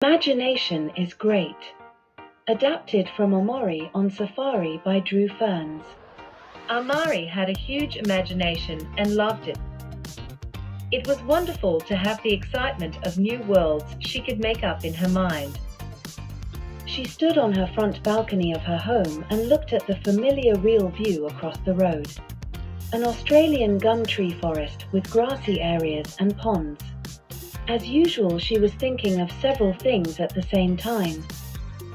Imagination is great. Adapted from Amari on Safari by Ferns. Amari had a huge imagination and loved it. It was wonderful to have the excitement of new worlds she could make up in her mind. She stood on her front balcony of her home and looked at the familiar real view across the road. An Australian gum tree forest with grassy areas and ponds. As usual, she was thinking of several things at the same time.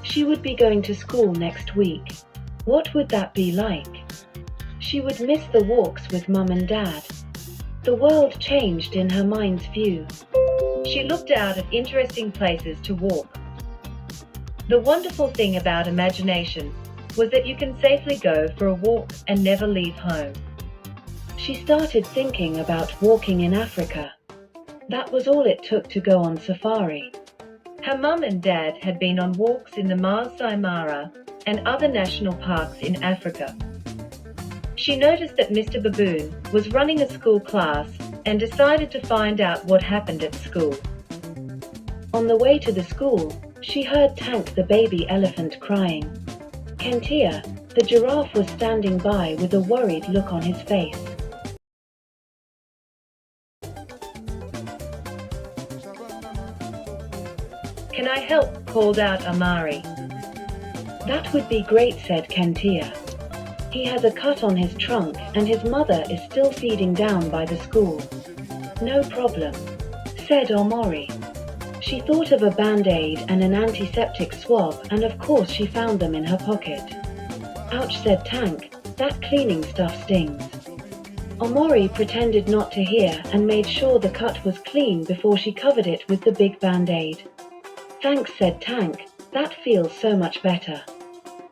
She would be going to school next week. What would that be like? She would miss the walks with Mum and Dad. The world changed in her mind's view. She looked out at interesting places to walk. The wonderful thing about imagination was that you can safely go for a walk and never leave home. She started thinking about walking in Africa. That was all it took to go on safari. Her mum and dad had been on walks in the Masai Mara and other national parks in Africa. She noticed that Mr. Baboon was running a school class and decided to find out what happened at school. On the way to the school, she heard Tank the baby elephant crying. Kentia, the giraffe, was standing by with a worried look on his face. "Can I help?" called out Amari. "That would be great," said Kentia. "He has a cut on his trunk and his mother is still feeding down by the school." "No problem," said Amari. She thought of a band-aid and an antiseptic swab, and of course she found them in her pocket. "Ouch," said Tank, "that cleaning stuff stings." Amari pretended not to hear and made sure the cut was clean before she covered it with the big band-aid. "Thanks," said Tank, "that feels so much better.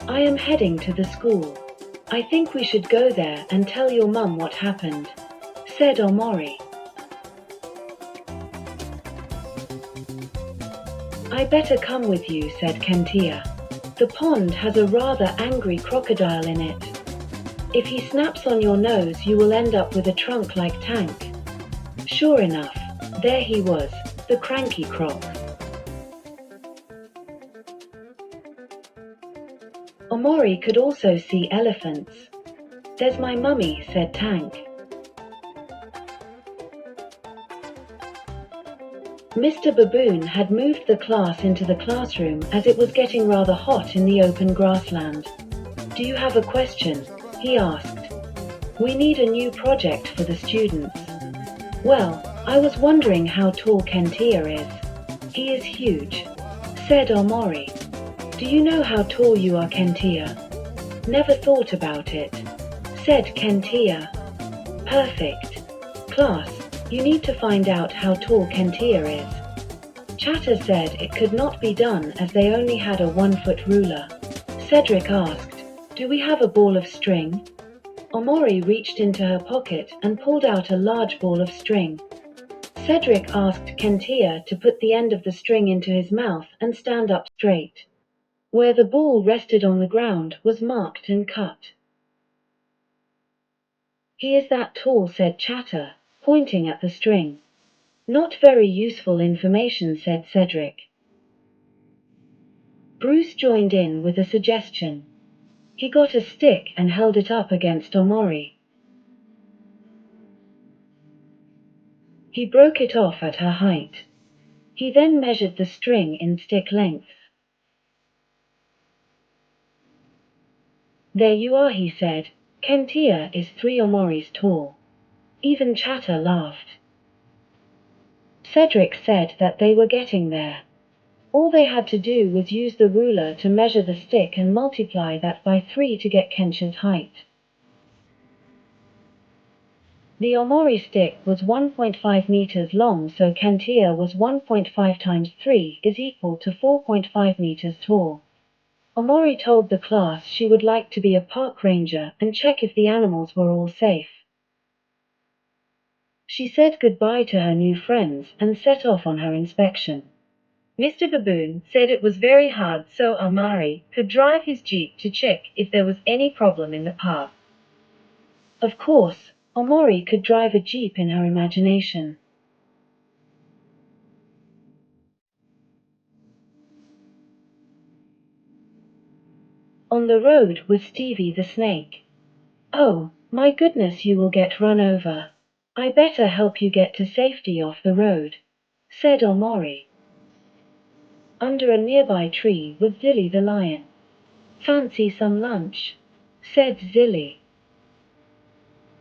I am heading to the school. I think we should go there and tell your mum what happened," said Amari. "I better come with you," said Kentia. "The pond has a rather angry crocodile in it. If he snaps on your nose, you will end up with a trunk like Tank." Sure enough, there he was, the cranky croc. Amari could also see elephants. "There's my mummy," said Tank. Mr. Baboon had moved the class into the classroom as it was getting rather hot in the open grassland. "Do you have a question?" he asked. "We need a new project for the students." "Well, I was wondering how tall Kentia is." "He is huge," said Amari. "Do you know how tall you are, Kentia?" "Never thought about it," said Kentia. "Perfect. Class, you need to find out how tall Kentia is." Chatter said it could not be done as they only had a 1-foot ruler. Cedric asked, "Do we have a ball of string?" Amari reached into her pocket and pulled out a large ball of string. Cedric asked Kentia to put the end of the string into his mouth and stand up straight. Where the ball rested on the ground was marked and cut. "He is that tall," said Chatter, pointing at the string. "Not very useful information," said Cedric. Bruce joined in with a suggestion. He got a stick and held it up against Amari. He broke it off at her height. He then measured the string in stick length. "There you are," he said. "Kentia is 3 Amaris tall." Even Chatter laughed. Cedric said that they were getting there. All they had to do was use the ruler to measure the stick and multiply that by 3 to get Kentia's height. The Amari stick was 1.5 meters long, so Kentia was 1.5 times 3 is equal to 4.5 meters tall. Amari told the class she would like to be a park ranger and check if the animals were all safe. She said goodbye to her new friends and set off on her inspection. Mr. Baboon said it was very hard, so Amari could drive his jeep to check if there was any problem in the park. Of course, Amari could drive a jeep in her imagination. On the road was Stevie the snake. "Oh, my goodness, you will get run over. I better help you get to safety off the road," said Amari. Under a nearby tree was Zilly the lion. "Fancy some lunch?" said Zilly.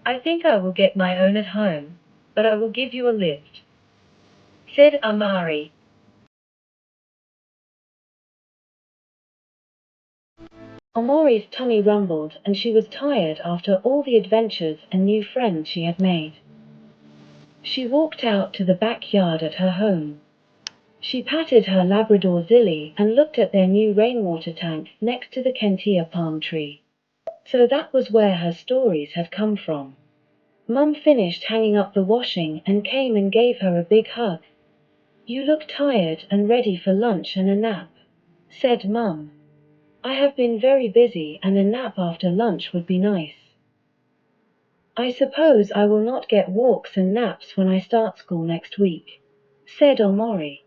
"I think I will get my own at home, but I will give you a lift," said Amari. Amari's tummy rumbled, and she was tired after all the adventures and new friends she had made. She walked out to the backyard at her home. She patted her Labrador Zilly and looked at their new rainwater tank next to the Kentia palm tree. So that was where her stories had come from. Mum finished hanging up the washing and came and gave her a big hug. "You look tired and ready for lunch and a nap," said Mum. "I have been very busy and a nap after lunch would be nice." "I suppose I will not get walks and naps when I start school next week," said Amari.